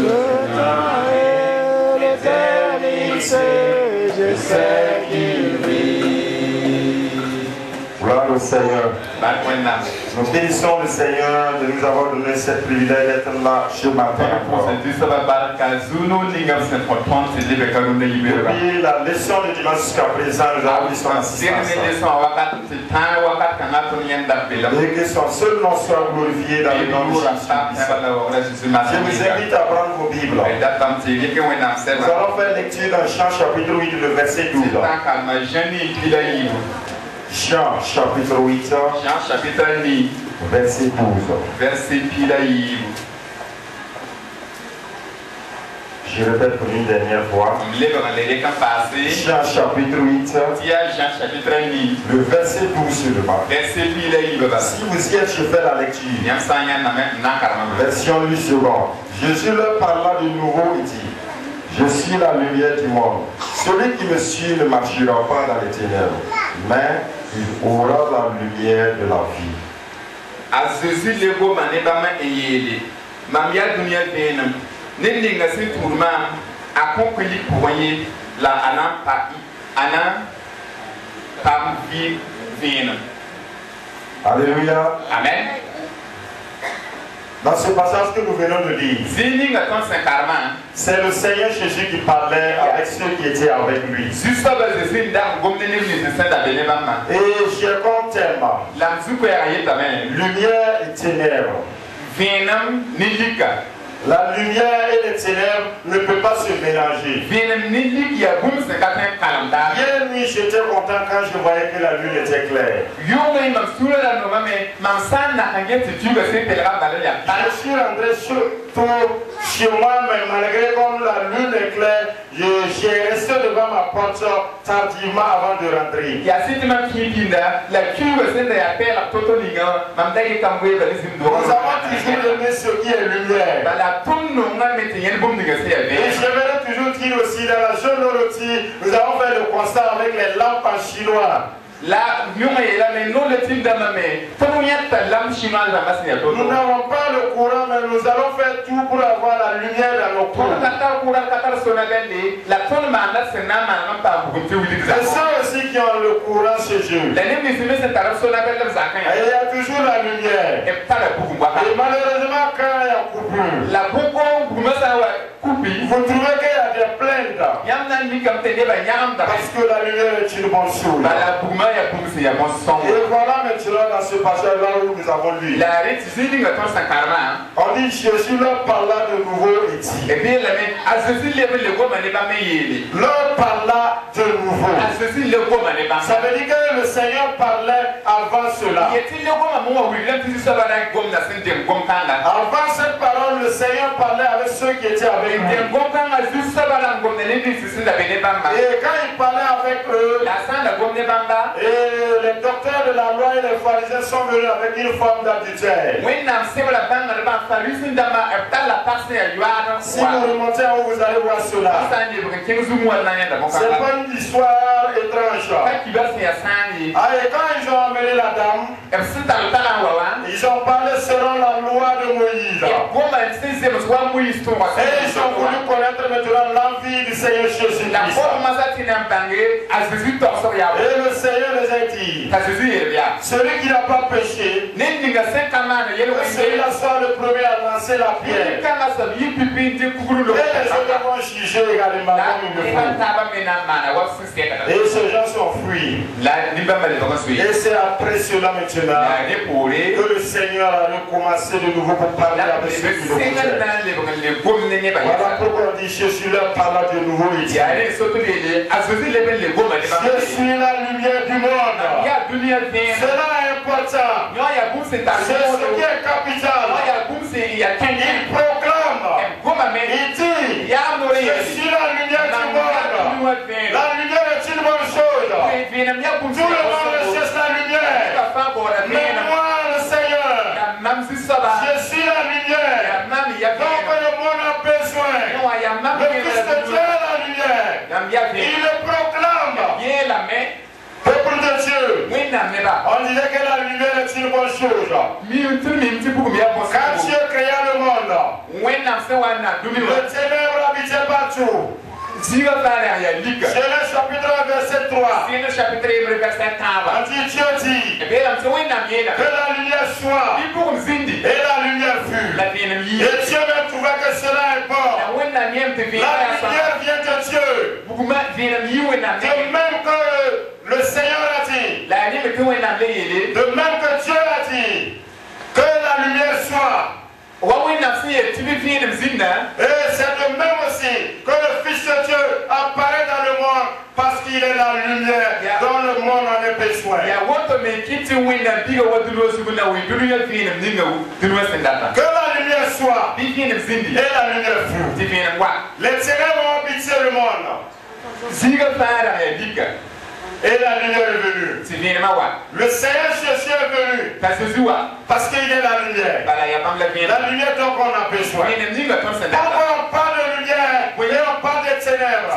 temps est l'éternité, je sais qu'il vit. Gloire au Seigneur. Nous bénissons le Seigneur de nous avoir donné ce privilège d'être là ce matin. Depuis la leçon de dimanche jusqu'à présent, nous avons vu son assistance. Et que son seul nom soit glorifié dans le nom de Jésus. Je vous invite à prendre vos Bibles. Nous allons faire lecture dans Jean chapitre 8, le verset 12. Jean chapitre 8, verset 12. Je répète pour une dernière fois. Jean chapitre 8, le verset 12 sur le bas. Si vous y êtes, je fais la lecture. Version 8 secondes. Jésus leur parla de nouveau et dit: je suis la lumière du monde. Celui qui me suit ne marchera pas dans les ténèbres, mais il aura la lumière de la vie. Alléluia. Amen. Dans ce passage que nous venons de lire, c'est le Seigneur Jésus qui parlait avec ceux qui étaient avec lui. Et j'ai comme thème lumière et ténèbres. La lumière et les ténèbres ne peuvent pas se mélanger. Hier nuit, j'étais content quand je voyais que la lune était claire. Je suis rentré chez moi, mais malgré comme la lune est claire, j'ai resté devant ma porte tardivement avant de rentrer. Nous avons toujours aimé ce qui est lumière. Et j'aimerais toujours dire aussi, dans la zone Loroti, nous avons fait le constat avec les lampes en chinois. Nous n'avons pas le courant, mais nous allons faire tout pour avoir la lumière dans nos cours. C'est ceux aussi qui ont le courant chez eux. Il y a toujours la lumière. Et malheureusement, quand il y a coupure, vous trouvez qu'il y a des plaintes. Parce que la lumière est une bonne chose. Et voilà maintenant dans ce passage-là où nous avons lu. On dit Jésus leur parla de nouveau et dit. Leur parla de nouveau. Ça veut dire que le Seigneur parlait avant cela. Avant cette parole, le Seigneur parlait avec ceux qui étaient avec lui. Et quand il parlait avec eux, et les docteurs de la loi et les pharisiens sont venus avec une forme d'adultère. Si vous remontez en haut, vous allez voir cela. C'est pas une histoire étrange. Et quand ils ont amené la dame, ils ont parlé selon la loi de Moïse. Et ils ont voulu connaître maintenant l'envie du Seigneur Jésus. Et le Seigneur les a dit, celui qui n'a pas péché, celui-là soit le premier à lancer la pierre. Et les autres vont juger également comme il le faut. Et ces gens sont fuis. Et c'est après cela maintenant que le Seigneur a recommencé de nouveau pour parler avec ceux qui le faisaient. Voilà pourquoi on dit Jésus leur parla de nouveau et dit, je suis la lumière du monde. Cela est important. C'est ce qui est capital. Il proclame. Il dit, je suis la lumière du monde. La lumière est une bonne chose. Tout le monde cherche la lumière. Mais moi, le Seigneur, je suis la lumière. Donc le monde a besoin. Le Fils de Dieu est la lumière. Il le proclame. Peuple de Dieu, on disait que la lumière est une bonne chose. Quand Dieu créa le monde, Le ténèbre habitait partout. Genèse chapitre 1 verset 3. On dit Dieu dit que la lumière soit et la lumière fut. Et Dieu même trouva que cela est bon. La lumière vient de Dieu. De même que le Seigneur a dit. De même que Dieu a dit que la lumière soit. Et c'est de même aussi que le Fils de Dieu apparaît dans le monde parce qu'il est la lumière dans le monde en est besoin. Que la lumière soit et la lumière fut. Les ténèbres ont habité le monde. Et la lumière est venue. Le Seigneur Jésus est venu parce qu'il est la lumière. La lumière dont on a besoin. Pourquoi on parle de lumière et on parle des ténèbres?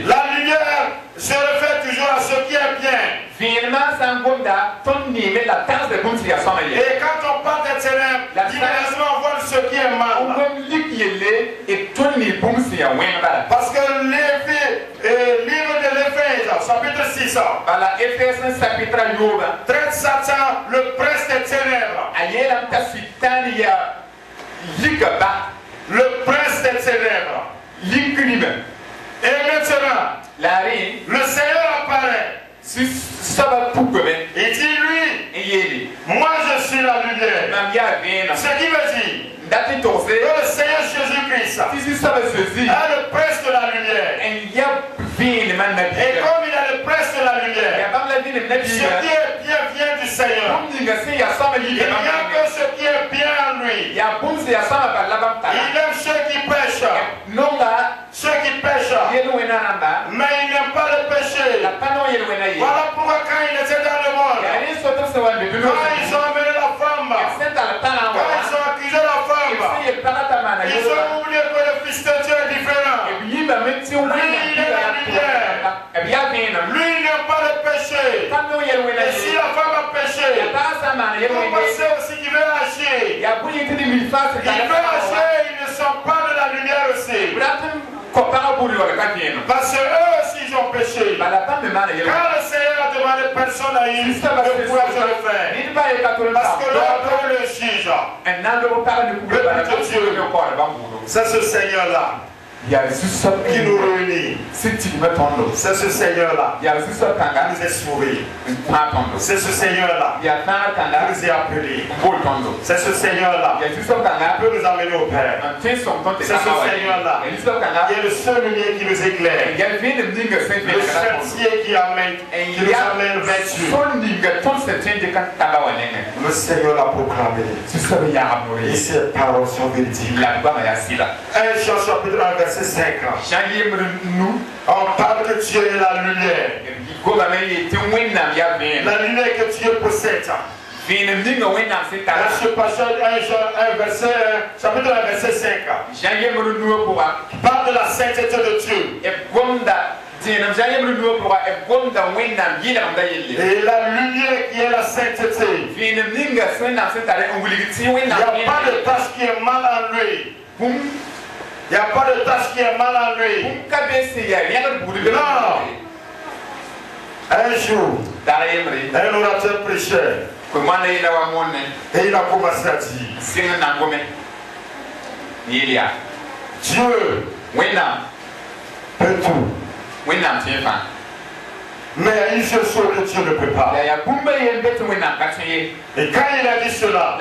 La lumière se réfère toujours à ce qui est bien. Et quand on parle des ténèbres, immédiatement on voit ce qui est mal. Parce que livre de l'Éphésiens, chapitre 6, traite Satan, le prince des ténèbres. Le prince des ténèbres. Et maintenant, le Seigneur apparaît. Il dit lui, moi je suis la lumière. Ce qui veut dire que le Seigneur Jésus-Christ est le prince de la lumière. Et comme il est le prince de la lumière, ce qui est bien vient du Seigneur. Il n'y a que ce qui est bien en lui. Il aime ceux qui pêchent. Ceux qui pêchent. Mais il n'aime pas le péché. Voilà pourquoi quand il était dans le monde, quand ils ont amené la femme, quand ils ont accusé la femme, ils ont oublié que le Fils de Dieu est différent. Lui, il est la lumière. Lui, il n'aime pas le péché. Et si la femme a péché, pourquoi c'est aussi qu'il veut agir? Il veut agir, ils ne sont pas de la lumière aussi. Parce que eux aussi ils ont péché. Quand le Seigneur a demandé personne à il ne pouvait le faire. Parce que l'autre le juge. C'est ce Seigneur-là qui nous réunit. C'est ce Seigneur-là qui nous est sauvé. C'est ce Là qui nous est appelé. C'est ce Seigneur-là qui peut nous amener au Père. C'est ce Seigneur-là qui est le seul lumière qui nous éclaire. Le chantier qui nous amène vers Dieu. Le Seigneur l'a proclamé. Et ses paroles sont véridiques. 1 Jean chapitre 1 verset 5. On parle que Dieu est la lumière. La lumière que Dieu possède. Ce passage 1 Jean 1 verset 1, chapitre 1 verset 5. Parle de la sainteté de Dieu. Et la lumière qui est la sainteté. Il n'y a pas de tâche qui est mal en lui. Il n'y a pas de tâche qui est mal en lui. Non. Un jour, un orateur prêchait. Et il a commencé à dire Dieu peut tout. Mais il y a une seule chose que Dieu ne peut pas. Et quand il a dit cela,